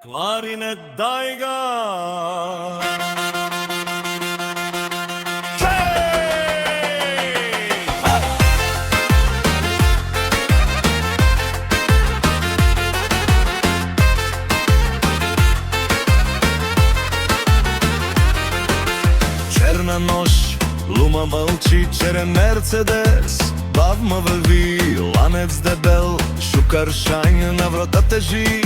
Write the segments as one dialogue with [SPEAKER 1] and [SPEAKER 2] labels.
[SPEAKER 1] Клариnet Daiga. Черна нощ, лума мълчи, черен Мерцедес бавно върви, ланец дебел, шукар шайн на врата тежи.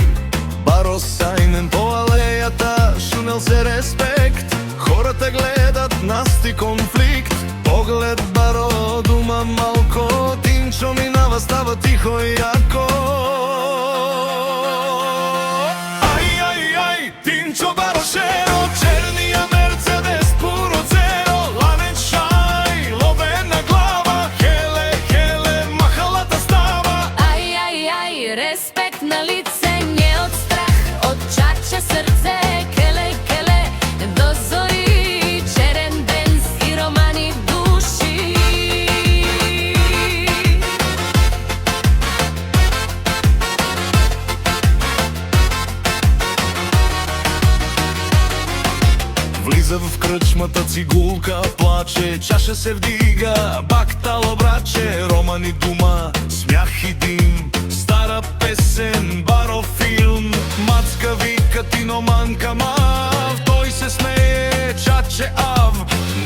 [SPEAKER 1] Баро сайнен по алеята, шумел се респект, хората гледат насти конфликт. Поглед баро, дума малко, Тинчо минава, става тихо и яко. Ай, ай, ай, Тинчо барошеро, черния Мерцедес, пуро церо, ланец шай, ловена глава, хеле, хеле, махалата става.
[SPEAKER 2] Ай, ай, ай, респект на лице, не од страх, од чаче срце, келе, келе, до зори, черен бенз и романи души.
[SPEAKER 1] Влиза в кръчмата, цигулка плаче, чаша се вдига, бактало браче, романи дума, смях и дим, стара песен, баро филм, мацка вика, тиноманка мав, той се смее, чаче ав,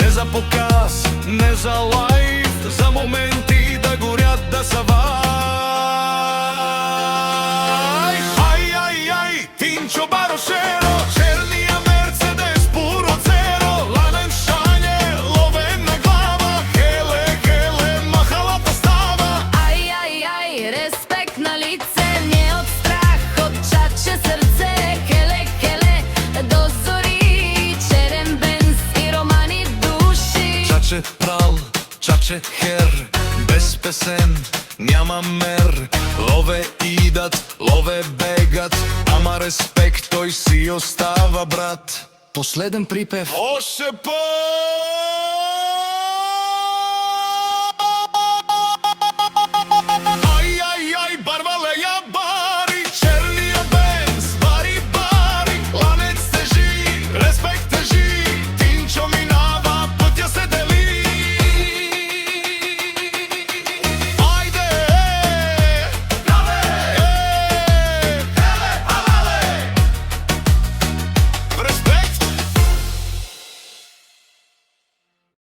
[SPEAKER 1] не за показ, не за лайф, за моменти да горят, да са вай. Ай, ай, ай, Тинчо барошеро, черния Мерцедес, пуро церо, ладен шање, ловена глава, хеле, хеле, махалата става.
[SPEAKER 2] Ай, ай, ай, респект на лице, не од страх, од чаче срце, келе, келе, до зори, черен бенз и романи души.
[SPEAKER 1] Чаче прал, чаче хер, без песен, няма мер. Лове идат, лове бегат, ама респект той си остава, брат. Последен припев. Още по